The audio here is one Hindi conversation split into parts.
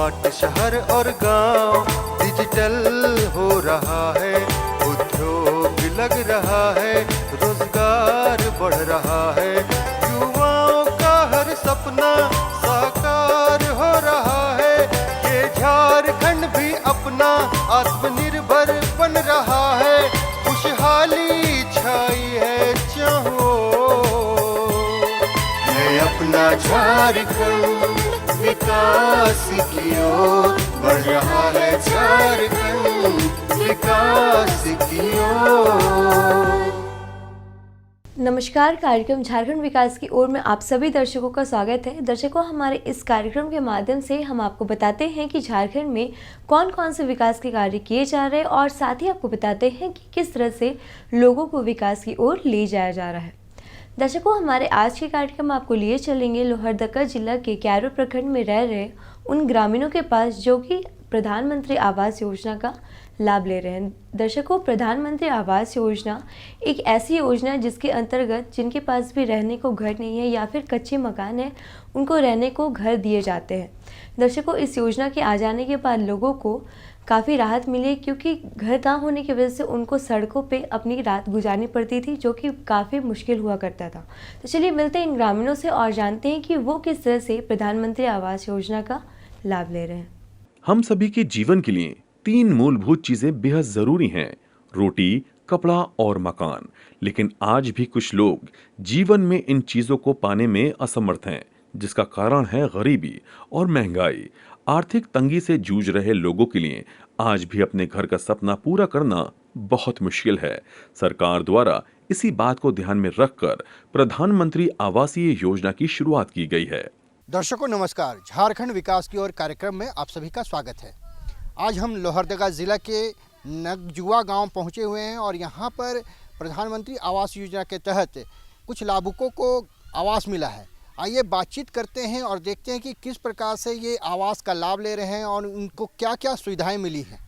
स्मार्ट शहर और गांव, डिजिटल हो रहा है, उद्योग लग रहा है, रोजगार बढ़ रहा है, युवाओं का हर सपना साकार हो रहा है। ये झारखंड भी अपना आत्मनिर्भर बन रहा है, खुशहाली छाई है चाहो है अपना झारखंड, विकास की ओर बढ़ रहा है झारखंड, विकास की ओर। नमस्कार, कार्यक्रम झारखंड विकास की ओर में आप सभी दर्शकों का स्वागत है। दर्शकों, हमारे इस कार्यक्रम के माध्यम से हम आपको बताते हैं कि झारखंड में कौन कौन से विकास के कार्य किए जा रहे हैं और साथ ही आपको बताते हैं कि किस तरह से लोगों को विकास की ओर ले जाया जा रहा है। दर्शकों, हमारे आज के कार्यक्रम में आपको लिए चलेंगे लोहरदगा जिला के कैरो प्रखंड में रह रहे उन ग्रामीणों के पास जो कि प्रधानमंत्री आवास योजना का लाभ ले रहे हैं। दर्शकों, प्रधानमंत्री आवास योजना एक ऐसी योजना है जिसके अंतर्गत जिनके पास भी रहने को घर नहीं है या फिर कच्चे मकान है, उनको रहने को घर दिए जाते हैं। दर्शकों, इस योजना के आ जाने के बाद लोगों को काफ़ी राहत मिली, क्योंकि घर ना होने की वजह से उनको सड़कों पे अपनी रात गुजारनी पड़ती थी, जो कि काफ़ी मुश्किल हुआ करता था। तो चलिए मिलते हैं इन ग्रामीणों से और जानते हैं कि वो किस तरह से प्रधानमंत्री आवास योजना का लाभ ले रहे हैं। हम सभी के जीवन के लिए 3 मूलभूत चीजें बेहद जरूरी हैं, रोटी, कपड़ा और मकान। लेकिन आज भी कुछ लोग जीवन में इन चीजों को पाने में असमर्थ हैं, जिसका कारण है गरीबी और महंगाई। आर्थिक तंगी से जूझ रहे लोगों के लिए आज भी अपने घर का सपना पूरा करना बहुत मुश्किल है। सरकार द्वारा इसी बात को ध्यान में रखकर प्रधानमंत्री आवासीय योजना की शुरुआत की गई है। दर्शकों नमस्कार, झारखंड विकास की ओर कार्यक्रम में आप सभी का स्वागत है। आज हम लोहरदगा ज़िला के नगजुआ गांव पहुंचे हुए हैं और यहां पर प्रधानमंत्री आवास योजना के तहत कुछ लाभुकों को आवास मिला है। आइए बातचीत करते हैं और देखते हैं कि किस प्रकार से ये आवास का लाभ ले रहे हैं और उनको क्या क्या सुविधाएं मिली हैं।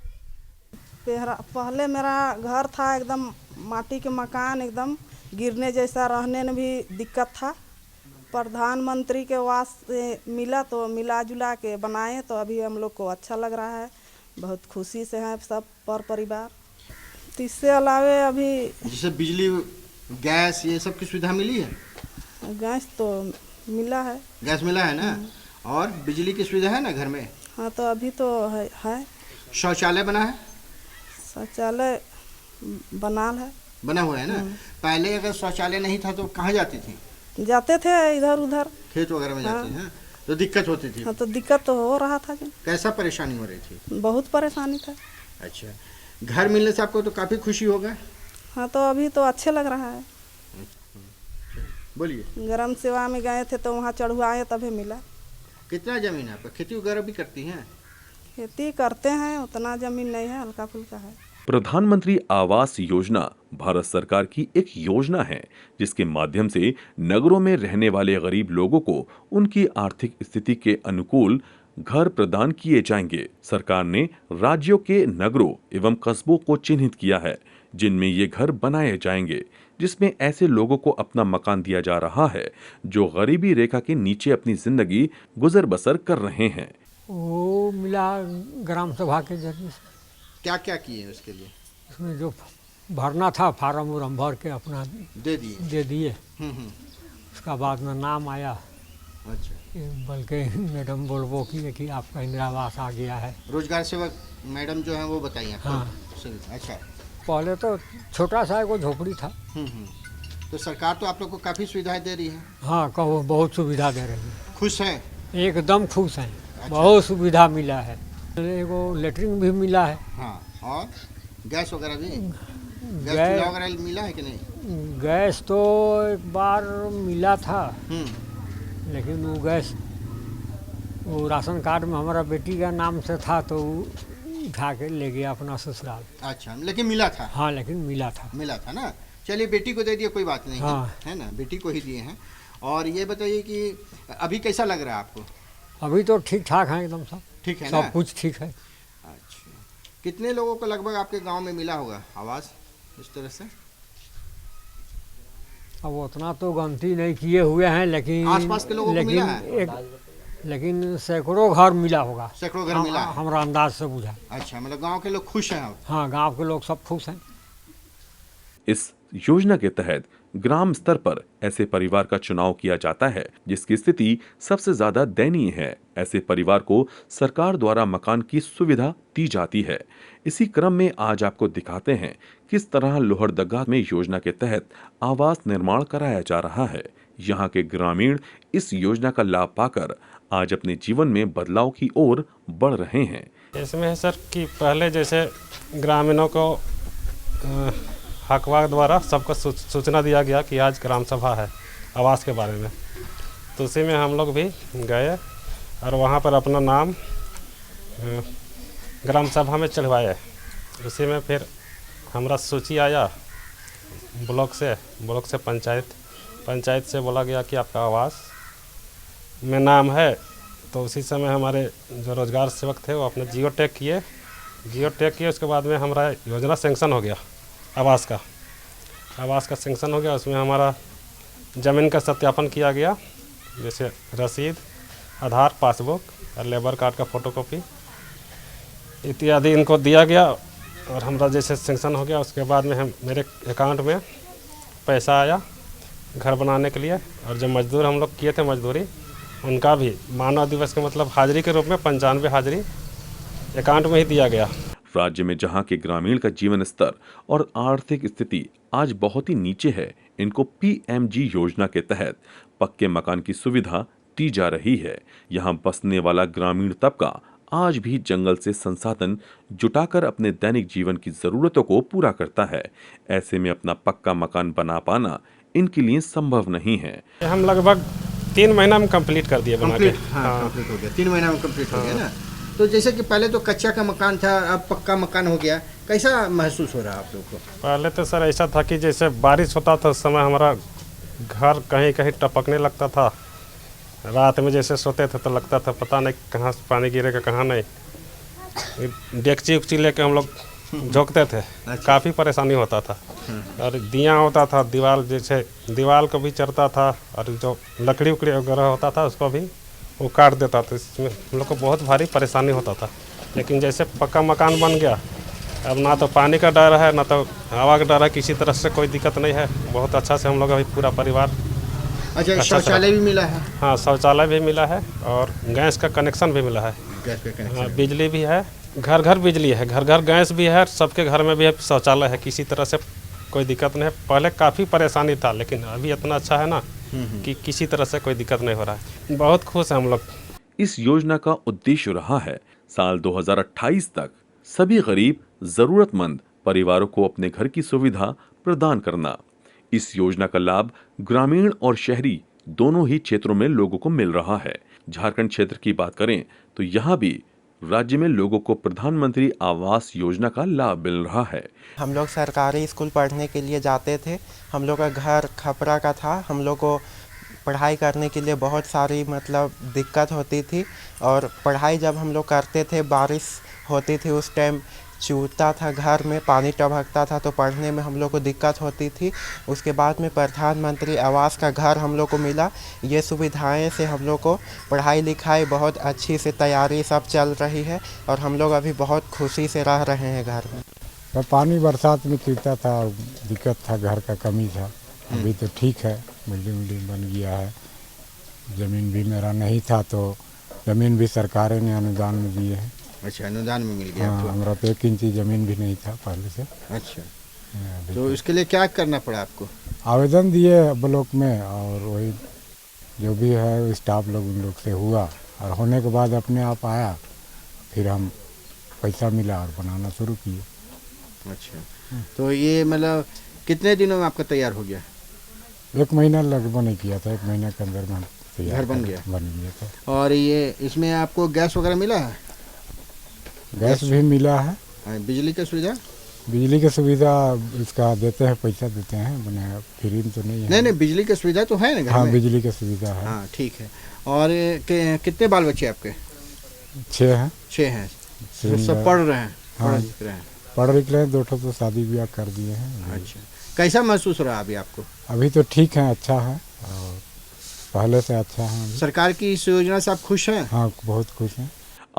पहले मेरा घर था एकदम माटी के मकान, एकदम गिरने जैसा, रहने में भी दिक्कत था। प्रधानमंत्री के आवास से मिला तो मिला जुला के बनाए, तो अभी हम लोग को अच्छा लग रहा है, बहुत खुशी से हैं सब पर परिवार। तो इससे अलावे अभी जैसे बिजली, गैस, ये सब की सुविधा मिली है। गैस तो मिला है। गैस मिला है ना, और बिजली की सुविधा है ना घर में। हाँ, तो अभी तो है। शौचालय बना है। शौचालय बना हुआ है ना। पहले अगर शौचालय नहीं था तो कहाँ जाती थी? जाते थे इधर उधर, खेत वगैरह में जाते हैं। तो दिक्कत होती थी। हाँ, तो दिक्कत तो हो रहा था। कैसा परेशानी हो रही थी? बहुत परेशानी था। अच्छा, घर मिलने से आपको तो काफ़ी खुशी होगा। हाँ, तो अभी तो अच्छे लग रहा है। बोलिए। ग्राम सेवा में गए थे तो वहाँ चढ़वाए तभी मिला। कितना ज़मीन है आपका? खेती वगैरह भी करती हैं? खेती करते हैं, उतना ज़मीन नहीं है, हल्का फुल्का है। प्रधानमंत्री आवास योजना भारत सरकार की एक योजना है जिसके माध्यम से नगरों में रहने वाले गरीब लोगों को उनकी आर्थिक स्थिति के अनुकूल घर प्रदान किए जाएंगे। सरकार ने राज्यों के नगरों एवं कस्बों को चिन्हित किया है जिनमें ये घर बनाए जाएंगे, जिसमें ऐसे लोगों को अपना मकान दिया जा रहा है जो गरीबी रेखा के नीचे अपनी जिंदगी गुजर बसर कर रहे हैं। वो मिला ग्राम सभा के जरिए से। क्या क्या किए उसके लिए? उसमें जो भरना था फार्म उरम भर के अपना दे दिए। उसका बाद में नाम आया। अच्छा। बल्कि मैडम बोलबो की कि आपका इंदिरा आवास आ गया है। रोजगार सेवक मैडम जो है वो बताइए आपको। हाँ। अच्छा, पहले तो छोटा सा एक झोपड़ी था। तो सरकार तो आप लोग को काफ़ी सुविधाएं दे रही है। हाँ, कहो बहुत सुविधा दे रही है। खुश हैं? एकदम खुश हैं। अच्छा। बहुत सुविधा मिला है। एगो लेटरिन भी मिला है। हाँ, और गैस वगैरह भी? गैस गैस वगैरह मिला है कि नहीं? गैस तो एक बार मिला था, लेकिन वो गैस वो राशन कार्ड में हमारा बेटी का नाम से था तो उठा के ले गया अपना ससुराल। अच्छा, लेकिन मिला था? हाँ, लेकिन मिला था ना। चलिए, बेटी को दे दिए, कोई बात नहीं। हाँ। है ना, बेटी को ही दिए हैं। और ये बताइए कि अभी कैसा लग रहा है आपको? अभी तो ठीक ठाक है, एकदम सब ठीक है ना? सब कुछ ठीक है। अच्छा, कितने लोगों को लगभग आपके गांव में मिला होगा आवास इस तरह से? अब उतना तो गिनती नहीं किए हुए हैं, लेकिन आसपास के लोगों को मिला है? लेकिन सैकड़ों घर मिला होगा। सैकड़ों घर मिला है। हमारा अंदाज से बुझा। अच्छा, मतलब गांव के लोग खुश हैं अब। हाँ, गांव के लोग सब खुश हैं। इस योजना के तहत ग्राम स्तर पर ऐसे परिवार का चुनाव किया जाता है जिसकी स्थिति सबसे ज्यादा दयनीय है। ऐसे परिवार को सरकार द्वारा मकान की सुविधा दी जाती है। इसी क्रम में आज आपको दिखाते हैं किस तरह लोहरदगा में योजना के तहत आवास निर्माण कराया जा रहा है। यहाँ के ग्रामीण इस योजना का लाभ पाकर आज अपने जीवन में बदलाव की ओर बढ़ रहे हैं। इसमें है सर कि पहले जैसे ग्रामीणों को हकवा द्वारा सबको सूचना दिया गया कि आज ग्राम सभा है आवास के बारे में, तो उसी में हम लोग भी गए और वहाँ पर अपना नाम ग्राम सभा में चढ़वाए। उसी में फिर हमारा सूची आया ब्लॉक से पंचायत से बोला गया कि आपका आवास में नाम है। तो उसी समय हमारे जो रोजगार सेवक थे वो अपने जियो टैग किए। उसके बाद में हमारा योजना सेंक्शन हो गया। आवास का सेंक्शन हो गया। उसमें हमारा ज़मीन का सत्यापन किया गया, जैसे रसीद, आधार, पासबुक और लेबर कार्ड का फोटोकॉपी इत्यादि इनको दिया गया। और हमारा जैसे सेंक्शन हो गया उसके बाद में मेरे अकाउंट में पैसा आया घर बनाने के लिए। और जो मजदूर हम लोग किए थे मजदूरी, उनका भी मानव दिवस के मतलब हाजिरी के रूप में 95 हाजिरी अकाउंट में ही दिया गया। राज्य में जहां के ग्रामीण का जीवन स्तर और आर्थिक स्थिति आज बहुत ही नीचे है, इनको पीएमजी योजना के तहत पक्के मकान की सुविधा दी जा रही है। यहां बसने वाला ग्रामीण तबका आज भी जंगल से संसाधन जुटाकर अपने दैनिक जीवन की जरूरतों को पूरा करता है। ऐसे में अपना पक्का मकान बना पाना इनके लिए संभव नहीं है। हम लगभग 3 महीना में कंप्लीट कर दिए बना के। कंप्लीट हो गया, 3 महीना में कंप्लीट हो गया ना। तो जैसे कि पहले तो कच्चा का मकान था, अब पक्का मकान हो गया, कैसा महसूस हो रहा है आप लोग को? पहले तो सर ऐसा था कि जैसे बारिश होता था उस समय हमारा घर कहीं कहीं टपकने लगता था। रात में जैसे सोते थे तो लगता था पता नहीं कहाँ से पानी गिरेगा कहाँ नहीं। डेगची उगची लेके हम लोग झोंकते थे। काफ़ी परेशानी होता था। और दिया होता था, दीवार को भी चढ़ता था, और जो लकड़ी उकड़ी वगैरह होता था उसको भी वो काट देता था। इसमें हम लोग को बहुत भारी परेशानी होता था। लेकिन जैसे पक्का मकान बन गया, अब ना तो पानी का डर है ना तो हवा का डर है, किसी तरह से कोई दिक्कत नहीं है। बहुत अच्छा से हम लोग अभी पूरा परिवार। अच्छा, शौचालय भी मिला है? हाँ, शौचालय भी मिला है और गैस का कनेक्शन भी मिला है। गैस का कनेक्शन, बिजली भी है, घर घर बिजली है, घर घर गैस भी है, सबके घर में भी शौचालय है। किसी तरह से कोई दिक्कत नहीं है। पहले काफ़ी परेशानी था लेकिन अभी इतना अच्छा है ना कि किसी तरह से कोई दिक्कत नहीं हो रहा है। बहुत खुश हैं हम लोग। इस योजना का उद्देश्य रहा है साल 2028 तक सभी गरीब जरूरतमंद परिवारों को अपने घर की सुविधा प्रदान करना। इस योजना का लाभ ग्रामीण और शहरी दोनों ही क्षेत्रों में लोगों को मिल रहा है। झारखंड क्षेत्र की बात करें तो यहाँ भी राज्य में लोगों को प्रधानमंत्री आवास योजना का लाभ मिल रहा है। हम लोग सरकारी स्कूल पढ़ने के लिए जाते थे। हम लोग का घर खपरा का था। हम लोग को पढ़ाई करने के लिए बहुत सारी मतलब दिक्कत होती थी। और पढ़ाई जब हम लोग करते थे, बारिश होती थी उस टाइम चूता था, घर में पानी टपकता था, तो पढ़ने में हम लोग को दिक्कत होती थी। उसके बाद में प्रधानमंत्री आवास का घर हम लोग को मिला। ये सुविधाएं से हम लोग को पढ़ाई लिखाई बहुत अच्छी से तैयारी सब चल रही है और हम लोग अभी बहुत खुशी से रह रहे हैं घर में। तो पानी बरसात में चूता था, दिक्कत था, घर का कमी था। अभी तो ठीक है, बिल्डिंग बन गया है। ज़मीन भी मेरा नहीं था तो ज़मीन भी सरकार ने अनुदान में दी है। अच्छा, अनुदान में मिल गया? हाँ, हमारा तो 1 इंची ज़मीन भी नहीं था पहले से। अच्छा, तो इसके लिए क्या करना पड़ा आपको? आवेदन दिए ब्लॉक में और वही जो भी है स्टाफ लोग उन लोग से हुआ और होने के बाद अपने आप आया, फिर हम पैसा मिला और बनाना शुरू किए। अच्छा, तो ये मतलब कितने दिनों में आपका तैयार हो गया? 1 महीना लगभग नहीं किया था, 1 महीने के अंदर में घर बन गया था। और ये इसमें आपको गैस वगैरह मिला है? गैस भी मिला है। बिजली की सुविधा? बिजली की सुविधा इसका देते हैं, पैसा देते हैं, बने फ्री तो नहीं है। नहीं, बिजली की सुविधा तो है ना घर में? हाँ, बिजली की सुविधा है। हाँ, ठीक है। और कितने बाल बच्चे आपके? 6 हैं। 6 हैं। तो सब पढ़ रहे हैं? हाँ, पढ़ लिख रहे हैं। 2 तो शादी ब्याह कर दिए हैं। अच्छा, कैसा महसूस हो रहा है अभी आपको? अभी तो ठीक है, अच्छा है। और पहले से अच्छा है अभी। सरकार की इस योजना से आप खुश हैं? हाँ, बहुत खुश हैं।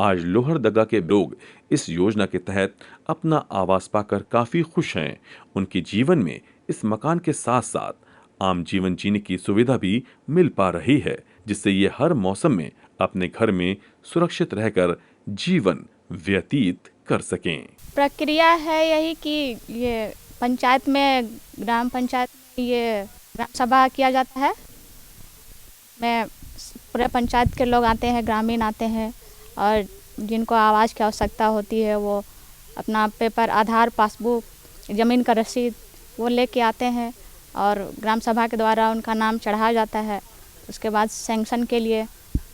आज लोहरदगा के लोग इस योजना के तहत अपना आवास पाकर काफी खुश हैं। उनके जीवन में इस मकान के साथ साथ आम जीवन जीने की सुविधा भी मिल पा रही है, जिससे ये हर मौसम में अपने घर में सुरक्षित रहकर जीवन व्यतीत कर सकें। प्रक्रिया है यही कि ये पंचायत में, ग्राम पंचायत में ये ग्राम सभा किया जाता है। में पूरे पंचायत के लोग आते हैं, ग्रामीण आते हैं, और जिनको आवास की आवश्यकता होती है वो अपना पेपर, आधार, पासबुक, ज़मीन का रसीद वो लेके आते हैं और ग्राम सभा के द्वारा उनका नाम चढ़ाया जाता है। उसके बाद सैंक्शन के लिए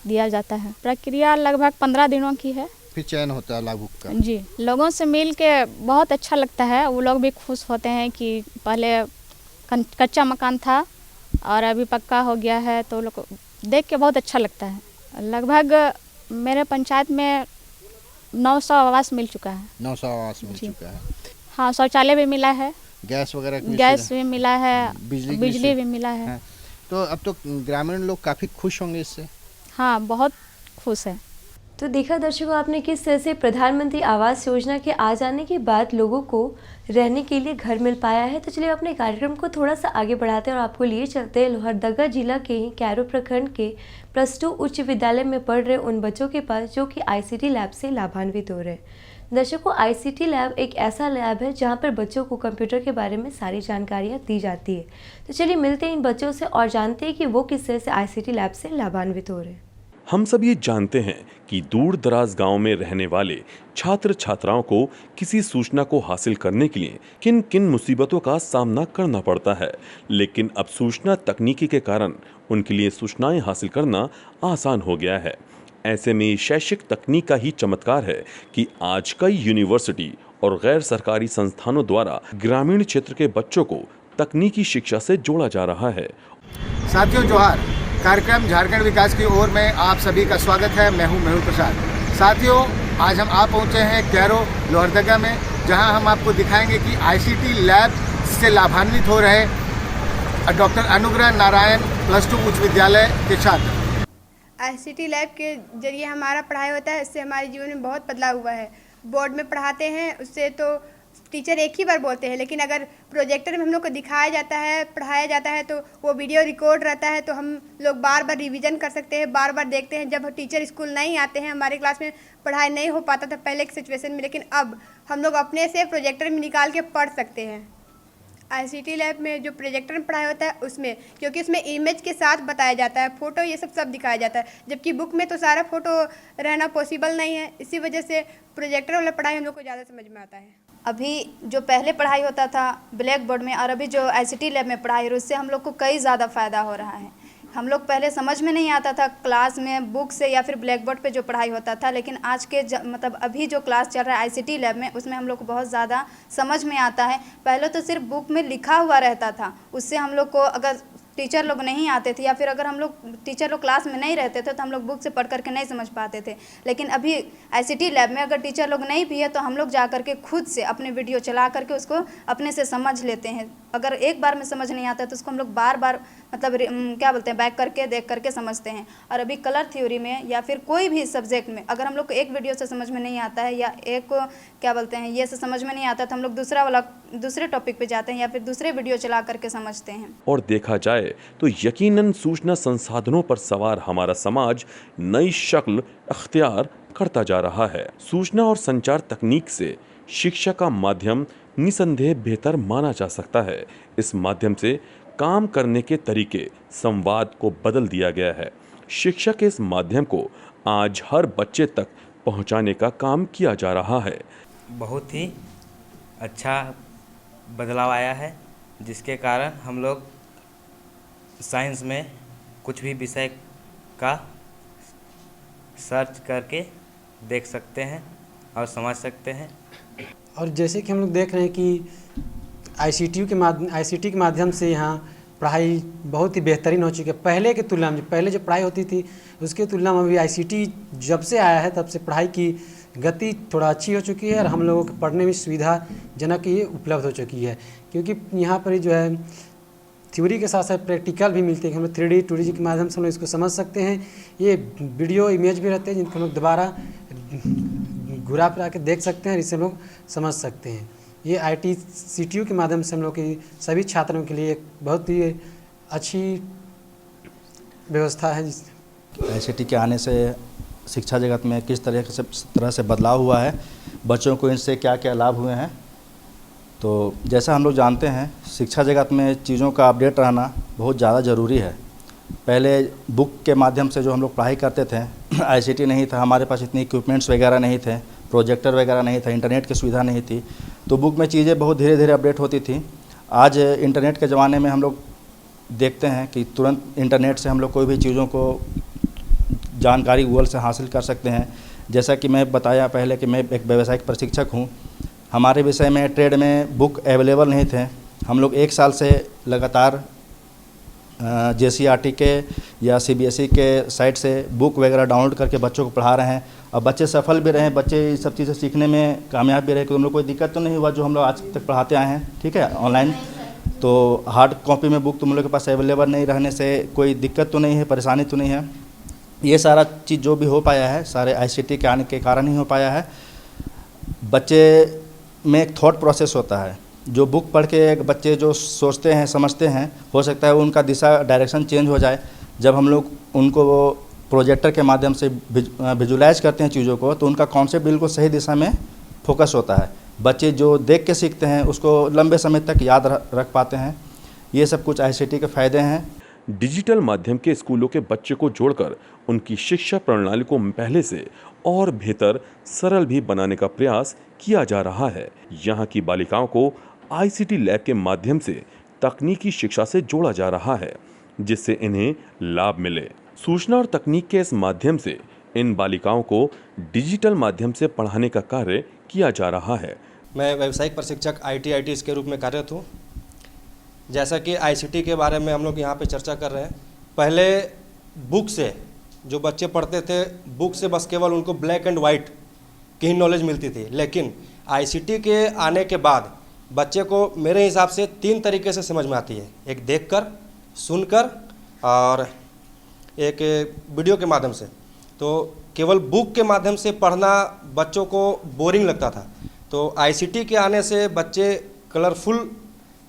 दिया जाता है। प्रक्रिया लगभग 15 दिनों की है। फिर चयन होता है लाभुक का? जी, लोगों से मिल के बहुत अच्छा लगता है। वो लोग भी खुश होते हैं कि पहले कच्चा मकान था और अभी पक्का हो गया है, तो लोग देख के बहुत अच्छा लगता है। लगभग मेरे पंचायत में 900 आवास मिल चुका है। 900 आवास मिल चुका है। हाँ, शौचालय भी मिला है, गैस वगैरह की गैस भी मिला है, बिजली भी मिला है। हाँ। तो अब तो ग्रामीण लोग काफ़ी खुश होंगे इससे? हाँ, बहुत खुश है। तो देखा दर्शकों आपने किस तरह से प्रधानमंत्री आवास योजना के आ जाने के बाद लोगों को रहने के लिए घर मिल पाया है। तो चलिए अपने कार्यक्रम को थोड़ा सा आगे बढ़ाते हैं और आपको लिए चलते हैं लोहरदगा जिला के ही कैरो प्रखंड के +2 उच्च विद्यालय में पढ़ रहे उन बच्चों के पास जो कि ICT लैब से लाभान्वित हो रहे हैं। दर्शकों, ICT लैब एक ऐसा लैब है जहां पर बच्चों को कंप्यूटर के बारे में सारी जानकारियां दी जाती है। तो चलिए मिलते हैं इन बच्चों से और जानते हैं कि वो किस तरह से ICT लैब से लाभान्वित हो रहे हैं। हम सब ये जानते हैं कि दूर दराज गांव में रहने वाले छात्र छात्राओं को किसी सूचना को हासिल करने के लिए किन किन मुसीबतों का सामना करना पड़ता है, लेकिन अब सूचना तकनीकी के कारण उनके लिए सूचनाएं हासिल करना आसान हो गया है। ऐसे में शैक्षिक तकनीक का ही चमत्कार है कि आज कई यूनिवर्सिटी और गैर सरकारी संस्थानों द्वारा ग्रामीण क्षेत्र के बच्चों को तकनीकी शिक्षा से जोड़ा जा रहा है। साथियों जोहार, कार्यक्रम झारखंड विकास की ओर में आप सभी का स्वागत है। मैं हूं मेहुल प्रसाद। साथियों, आज हम आप पहुंचे हैं कैरो लोहरदगा में, जहां हम आपको दिखाएंगे कि ICT लैब से लाभान्वित हो रहे डॉक्टर अनुग्रह नारायण +2 उच्च विद्यालय के छात्र। ICT लैब के जरिए हमारा पढ़ाई होता है, इससे हमारे जीवन में बहुत बदलाव हुआ है। बोर्ड में पढ़ाते हैं, उससे तो टीचर एक ही बार बोलते हैं, लेकिन अगर प्रोजेक्टर में हम लोग को दिखाया जाता है, पढ़ाया जाता है, तो वो वीडियो रिकॉर्ड रहता है, तो हम लोग बार बार रिवीजन कर सकते हैं, बार बार देखते हैं। जब टीचर स्कूल नहीं आते हैं, हमारे क्लास में पढ़ाई नहीं हो पाता था पहले की सिचुएशन में, लेकिन अब हम लोग अपने से प्रोजेक्टर में निकाल के पढ़ सकते हैं। ICT लैब में जो प्रोजेक्टर में पढ़ाई होता है उसमें, क्योंकि उसमें इमेज के साथ बताया जाता है, फ़ोटो ये सब दिखाया जाता है, जबकि बुक में तो सारा फ़ोटो रहना पॉसिबल नहीं है। इसी वजह से प्रोजेक्टर वाला पढ़ाई हम लोग को ज़्यादा समझ में आता है। अभी जो पहले पढ़ाई होता था ब्लैक बोर्ड में और अभी जो ICT लैब में पढ़ाई हो रही है, उससे हम लोग को कई ज़्यादा फ़ायदा हो रहा है। हम लोग पहले समझ में नहीं आता था क्लास में बुक से या फिर ब्लैक बोर्ड पे जो पढ़ाई होता था, लेकिन आज के मतलब अभी जो क्लास चल रहा है ICT लैब में, उसमें हम लोग को बहुत ज़्यादा समझ में आता है। पहले तो सिर्फ बुक में लिखा हुआ रहता था, उससे हम लोग को अगर टीचर लोग नहीं आते थे या फिर अगर हम लोग टीचर लोग क्लास में नहीं रहते थे तो हम लोग बुक से पढ़ करके नहीं समझ पाते थे। लेकिन अभी ICT लैब में अगर टीचर लोग नहीं भी है तो हम लोग जा करके खुद से अपने वीडियो चला करके उसको अपने से समझ लेते हैं। अगर एक बार में समझ नहीं आता तो उसको हम लोग बार बार मतलब क्या बोलते हैं बैक करके देख करके समझते हैं। और अभी कलर थ्योरी में या फिर कोई भी सब्जेक्ट में अगर हम लोग को एक वीडियो से समझ में नहीं आता है या एक क्या बोलते हैं ये से समझ में नहीं आता तो हम लोग दूसरे टॉपिक पे जाते हैं या फिर दूसरे वीडियो चला करके समझते हैं। और देखा जाए तो यकीनन सूचना संसाधनों पर सवार हमारा समाज नई शक्ल अख्तियार करता जा रहा है। सूचना और संचार तकनीक से शिक्षा का माध्यम निसंदेह बेहतर माना जा सकता है। इस माध्यम से काम करने के तरीके, संवाद को बदल दिया गया है। शिक्षा के इस माध्यम को आज हर बच्चे तक पहुंचाने का काम किया जा रहा है। बहुत ही अच्छा बदलाव आया है, जिसके कारण हम लोग साइंस में कुछ भी विषय का सर्च करके देख सकते हैं और समझ सकते हैं। और जैसे कि हम लोग देख रहे हैं कि ICT के माध्यम से यहाँ पढ़ाई बहुत ही बेहतरीन हो चुकी है। पहले की तुलना में पहले जो पढ़ाई होती थी उसकी तुलना में अभी ICT जब से आया है तब से पढ़ाई की गति थोड़ा अच्छी हो चुकी है और हम लोगों को पढ़ने में सुविधाजनक ये उपलब्ध हो चुकी है। क्योंकि यहाँ पर जो है थ्योरी के साथ साथ प्रैक्टिकल भी मिलते हैं कि हम लोग 3D 2D के माध्यम से हम लोग इसको समझ सकते हैं। ये वीडियो इमेज भी रहते हैं जिनको हम लोग दोबारा घुरा फिरा के देख सकते हैं, इससे हम लोग समझ सकते हैं। ये ITCTU के माध्यम से हम लोग की सभी छात्रों के लिए एक बहुत ही अच्छी व्यवस्था है। ICT के आने से शिक्षा जगत में किस तरह से बदलाव हुआ है, बच्चों को इनसे क्या क्या लाभ हुए हैं। तो जैसा हम लोग जानते हैं, शिक्षा जगत में चीज़ों का अपडेट रहना बहुत ज़्यादा ज़रूरी है। पहले बुक के माध्यम से जो हम लोग पढ़ाई करते थे, ICT नहीं था, हमारे पास इतने इक्विपमेंट्स वगैरह नहीं थे, प्रोजेक्टर वगैरह नहीं था, इंटरनेट की सुविधा नहीं थी, तो बुक में चीज़ें बहुत धीरे धीरे अपडेट होती थी। आज इंटरनेट के ज़माने में हम लोग देखते हैं कि तुरंत इंटरनेट से हम लोग कोई भी चीज़ों को जानकारी गूगल से हासिल कर सकते हैं। जैसा कि मैं बताया पहले कि मैं एक व्यावसायिक प्रशिक्षक हूँ। हमारे विषय में ट्रेड में बुक अवेलेबल नहीं थे। हम लोग 1 साल से लगातार JCRT के या CBSE के साइट से बुक वगैरह डाउनलोड करके बच्चों को पढ़ा रहे हैं और बच्चे सफल भी रहे, बच्चे ये सब चीज़ें सीखने में कामयाब भी रहे। कि हम लोग कोई दिक्कत तो नहीं हुआ जो हम लोग आज तक पढ़ाते आए हैं, ठीक है। ऑनलाइन तो हार्ड कॉपी में बुक तुम लोग के पास अवेलेबल नहीं रहने से कोई दिक्कत तो नहीं है, परेशानी तो नहीं है। ये सारा चीज़ जो भी हो पाया है सारे ICT के आने के कारण ही हो पाया है। बच्चे में एक थॉट प्रोसेस होता है, जो बुक पढ़ के एक बच्चे जो सोचते हैं समझते हैं, हो सकता है उनका दिशा डायरेक्शन चेंज हो जाए। जब हम लोग उनको प्रोजेक्टर के माध्यम से विजुलाइज करते हैं चीज़ों को, तो उनका कॉन्सेप्ट बिल्कुल सही दिशा में फोकस होता है। बच्चे जो देख के सीखते हैं उसको लंबे समय तक याद रख पाते हैं। ये सब कुछ ICT के फ़ायदे हैं। डिजिटल माध्यम के स्कूलों के बच्चे को जोड़कर उनकी शिक्षा प्रणाली को पहले से और बेहतर सरल भी बनाने का प्रयास किया जा रहा है। यहाँ की बालिकाओं को ICT लैब के माध्यम से तकनीकी शिक्षा से जोड़ा जा रहा है, जिससे इन्हें लाभ मिले। सूचना और तकनीक के इस माध्यम से इन बालिकाओं को डिजिटल माध्यम से पढ़ाने का कार्य किया जा रहा है। मैं व्यावसायिक प्रशिक्षक ITIT के रूप में कार्यरत हूँ। जैसा कि ICT के बारे में हम लोग यहाँ पे चर्चा कर रहे हैं, पहले बुक से जो बच्चे पढ़ते थे, बुक से बस केवल उनको ब्लैक एंड वाइट की ही नॉलेज मिलती थी। लेकिन ICT के आने के बाद बच्चे को मेरे हिसाब से 3 तरीके से समझ में आती है। एक देखकर, सुनकर और एक वीडियो के माध्यम से। तो केवल बुक के माध्यम से पढ़ना बच्चों को बोरिंग लगता था, तो ICT के आने से बच्चे कलरफुल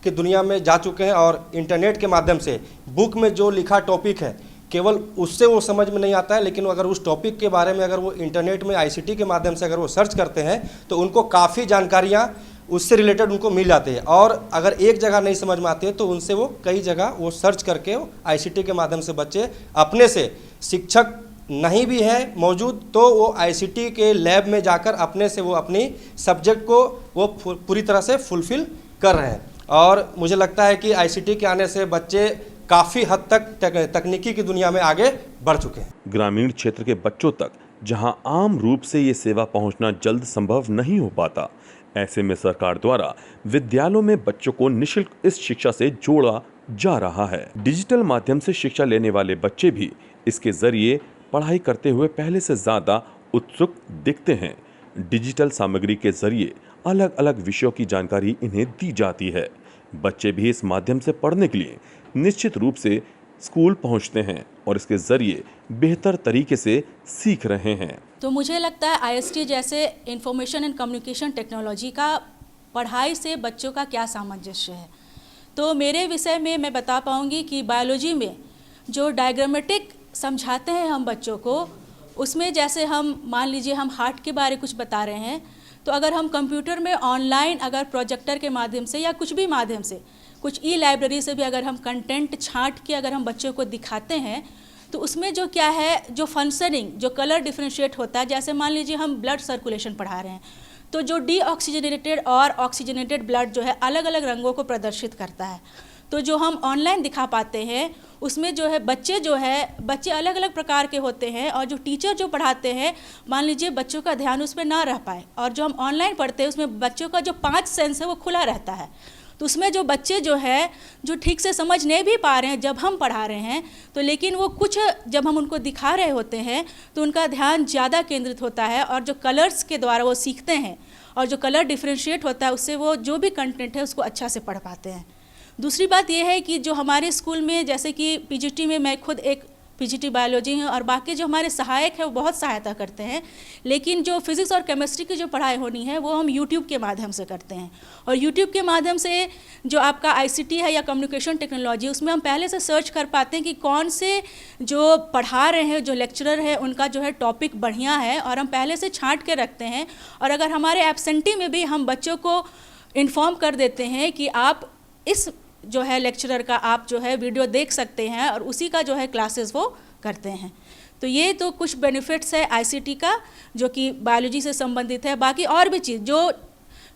की दुनिया में जा चुके हैं और इंटरनेट के माध्यम से बुक में जो लिखा टॉपिक है केवल उससे वो समझ में नहीं आता है। लेकिन अगर उस टॉपिक के बारे में अगर वो इंटरनेट में ICT के माध्यम से अगर वो सर्च करते हैं तो उनको काफ़ी जानकारियाँ उससे रिलेटेड उनको मिल जाती है। और अगर एक जगह नहीं समझ में आती है तो उनसे वो कई जगह वो सर्च करके ICT के माध्यम से बच्चे अपने से, शिक्षक नहीं भी है मौजूद तो वो ICT के लैब में जाकर अपने से वो अपनी सब्जेक्ट को वो पूरी तरह से फुलफ़िल कर रहे हैं। और मुझे लगता है कि ICT के आने से बच्चे काफ़ी हद तक तकनीकी की दुनिया में आगे बढ़ चुके हैं। ग्रामीण क्षेत्र के बच्चों तक जहां आम रूप से ये सेवा पहुंचना जल्द संभव नहीं हो पाता, ऐसे में सरकार द्वारा विद्यालयों में बच्चों को निःशुल्क इस शिक्षा से जोड़ा जा रहा है। डिजिटल माध्यम से शिक्षा लेने वाले बच्चे भी इसके जरिए पढ़ाई करते हुए पहले से ज्यादा उत्सुक दिखते हैं। डिजिटल सामग्री के जरिए अलग अलग विषयों की जानकारी इन्हें दी जाती है। बच्चे भी इस माध्यम से पढ़ने के लिए निश्चित रूप से स्कूल पहुंचते हैं और इसके जरिए बेहतर तरीके से सीख रहे हैं। तो मुझे लगता है IST जैसे इंफॉर्मेशन एंड कम्युनिकेशन टेक्नोलॉजी का पढ़ाई से बच्चों का क्या सामंजस्य है। तो मेरे विषय में मैं बता पाऊंगी कि बायोलॉजी में जो डायग्रामेटिक समझाते हैं हम बच्चों को, उसमें जैसे हम मान लीजिए हम हार्ट के बारे कुछ बता रहे हैं, तो अगर हम कंप्यूटर में ऑनलाइन अगर प्रोजेक्टर के माध्यम से या कुछ भी माध्यम से, कुछ लाइब्रेरी से भी अगर हम कंटेंट छांट के अगर हम बच्चों को दिखाते हैं, तो उसमें जो क्या है, जो फंक्शनिंग, जो कलर डिफ्रेंशिएट होता है, जैसे मान लीजिए हम ब्लड सर्कुलेशन पढ़ा रहे हैं, तो जो डीऑक्सीजनेटेड और ऑक्सीजनेटेड ब्लड जो है अलग अलग रंगों को प्रदर्शित करता है। तो जो हम ऑनलाइन दिखा पाते हैं उसमें जो है बच्चे अलग अलग प्रकार के होते हैं, और जो टीचर जो पढ़ाते हैं मान लीजिए बच्चों का ध्यान उस पर ना रह पाए, और जो हम ऑनलाइन पढ़ते हैं उसमें बच्चों का जो 5 सेंस है वो खुला रहता है। तो उसमें जो बच्चे जो ठीक से समझ नहीं भी पा रहे हैं जब हम पढ़ा रहे हैं, तो लेकिन वो कुछ जब हम उनको दिखा रहे होते हैं तो उनका ध्यान ज़्यादा केंद्रित होता है, और जो कलर्स के द्वारा वो सीखते हैं और जो कलर डिफ्रेंशिएट होता है उससे वो जो भी कंटेंट है उसको अच्छा से पढ़ पाते हैं। दूसरी बात यह है कि जो हमारे स्कूल में जैसे कि पीजीटी में मैं खुद एक पीजीटी बायोलॉजी हैं और बाकी जो हमारे सहायक हैं वो बहुत सहायता करते हैं, लेकिन जो फिज़िक्स और केमिस्ट्री की जो पढ़ाई होनी है वो हम यूट्यूब के माध्यम से करते हैं। और यूट्यूब के माध्यम से जो आपका आईसीटी है या कम्युनिकेशन टेक्नोलॉजी, उसमें हम पहले से सर्च कर पाते हैं कि कौन से जो पढ़ा रहे हैं, जो लेक्चरर है, उनका जो है टॉपिक बढ़िया है और हम पहले से छांट के रखते हैं। और अगर हमारे एब्सेंटी में भी हम बच्चों को इन्फॉर्म कर देते हैं कि आप इस जो है लेक्चरर का आप जो है वीडियो देख सकते हैं और उसी का जो है क्लासेस वो करते हैं। तो ये तो कुछ बेनिफिट्स है आईसीटी का जो कि बायोलॉजी से संबंधित है। बाकी और भी चीज़ जो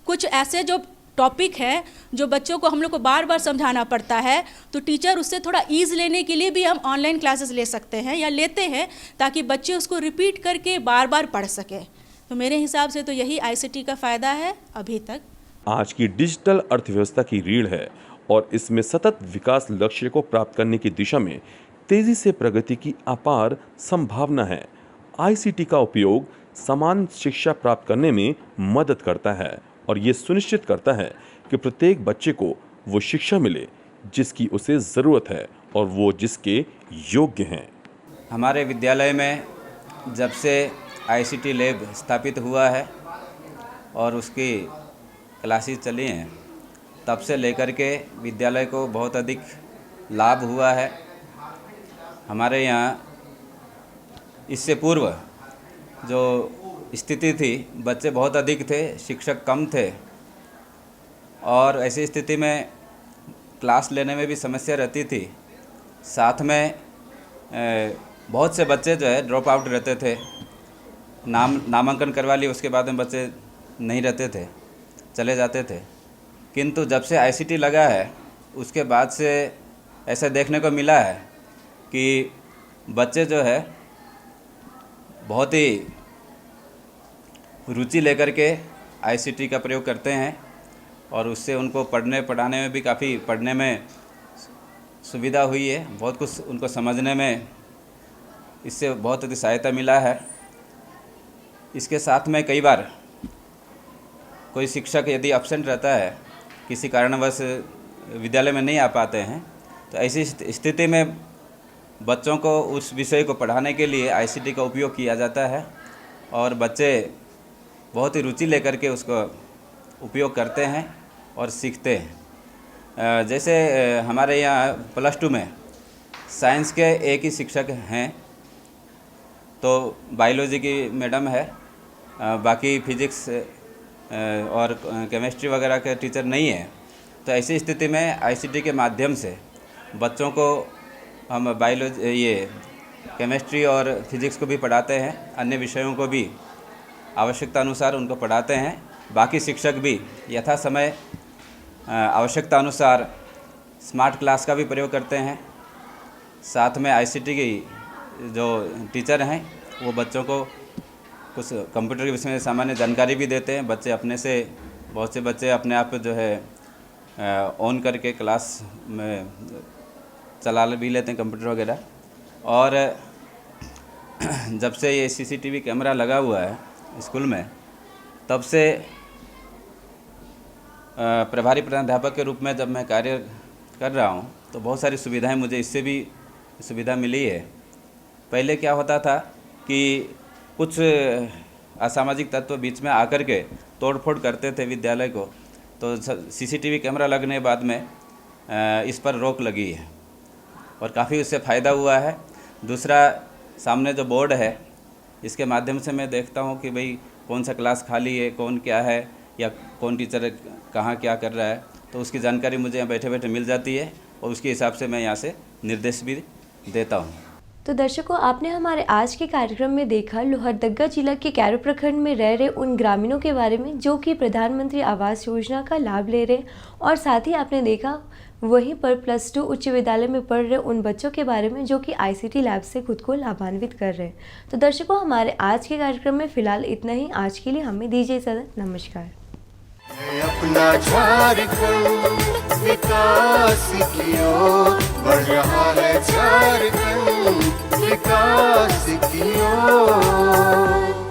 कुछ ऐसे जो टॉपिक है जो बच्चों को हम लोग को बार बार समझाना पड़ता है, तो टीचर उससे थोड़ा ईज़ लेने के लिए भी हम ऑनलाइन क्लासेस ले सकते हैं या लेते हैं, ताकि बच्चे उसको रिपीट करके बार बार पढ़ सकें। तो मेरे हिसाब से तो यही आईसीटी का फ़ायदा है अभी तक। आज की डिजिटल अर्थव्यवस्था की रीढ़ है और इसमें सतत विकास लक्ष्य को प्राप्त करने की दिशा में तेजी से प्रगति की अपार संभावना है। आईसीटी का उपयोग समान शिक्षा प्राप्त करने में मदद करता है और ये सुनिश्चित करता है कि प्रत्येक बच्चे को वो शिक्षा मिले जिसकी उसे ज़रूरत है और वो जिसके योग्य हैं। हमारे विद्यालय में जब से आईसीटी लैब स्थापित हुआ है और उसकी क्लासेस चली हैं, तब से लेकर के विद्यालय को बहुत अधिक लाभ हुआ है। हमारे यहाँ इससे पूर्व जो स्थिति थी, बच्चे बहुत अधिक थे, शिक्षक कम थे और ऐसी स्थिति में क्लास लेने में भी समस्या रहती थी। साथ में बहुत से बच्चे जो है ड्रॉप आउट रहते थे, नामांकन करवा लिया उसके बाद में बच्चे नहीं रहते थे, चले जाते थे। किंतु जब से आईसीटी लगा है उसके बाद से ऐसा देखने को मिला है कि बच्चे जो है बहुत ही रुचि लेकर के आईसीटी का प्रयोग करते हैं और उससे उनको पढ़ने पढ़ाने में भी काफ़ी पढ़ने में सुविधा हुई है, बहुत कुछ उनको समझने में इससे बहुत अधिक सहायता मिला है। इसके साथ में कई बार कोई शिक्षक यदि एब्सेंट रहता है, किसी कारणवश विद्यालय में नहीं आ पाते हैं, तो ऐसी स्थिति में बच्चों को उस विषय को पढ़ाने के लिए आईसीटी का उपयोग किया जाता है और बच्चे बहुत ही रुचि लेकर के उसको उपयोग करते हैं और सीखते हैं। जैसे हमारे यहाँ +2 में साइंस के एक ही शिक्षक हैं, तो बायोलॉजी की मैडम है, बाकी फिजिक्स और केमिस्ट्री वगैरह के टीचर नहीं है। तो ऐसी स्थिति में आईसीटी के माध्यम से बच्चों को हम बायोलॉजी ये केमिस्ट्री और फिजिक्स को भी पढ़ाते हैं, अन्य विषयों को भी आवश्यकता अनुसार उनको पढ़ाते हैं। बाकी शिक्षक भी यथा समय आवश्यकता अनुसार स्मार्ट क्लास का भी प्रयोग करते हैं। साथ में आईसीटी की जो टीचर हैं वो बच्चों को कुछ कंप्यूटर के विषय में सामान्य जानकारी भी देते हैं। बच्चे अपने से, बहुत से बच्चे अपने आप जो है ऑन करके क्लास में चला भी लेते हैं कंप्यूटर वगैरह। और जब से ये सीसीटीवी कैमरा लगा हुआ है स्कूल में, तब से प्रभारी प्रधानाध्यापक के रूप में जब मैं कार्य कर रहा हूँ तो बहुत सारी सुविधाएं मुझे इससे भी सुविधा मिली है। पहले क्या होता था कि कुछ असामाजिक तत्व बीच में आकर के तोड़फोड़ करते थे विद्यालय को, तो सीसीटीवी कैमरा लगने के बाद में इस पर रोक लगी है और काफ़ी उससे फ़ायदा हुआ है। दूसरा, सामने जो बोर्ड है इसके माध्यम से मैं देखता हूँ कि भाई कौन सा क्लास खाली है, कौन क्या है, या कौन टीचर कहाँ क्या कर रहा है, तो उसकी जानकारी मुझे यहाँ बैठे बैठे मिल जाती है और उसके हिसाब से मैं यहाँ से निर्देश भी देता हूँ। तो दर्शकों, आपने हमारे आज के कार्यक्रम में देखा लोहरदगा जिला के कैरो प्रखंड में रह रहे उन ग्रामीणों के बारे में जो कि प्रधानमंत्री आवास योजना का लाभ ले रहे, और साथ ही आपने देखा वहीं पर +2 उच्च विद्यालय में पढ़ रहे उन बच्चों के बारे में जो कि आईसीटी लैब से खुद को लाभान्वित कर रहे हैं। तो दर्शकों, हमारे आज के कार्यक्रम में फ़िलहाल इतना ही। आज के लिए हमें दीजिए इजाज़त। नमस्कार। अपना झारखंड विकास की ओर बढ़ रहा है, झारखंड विकास की ओर।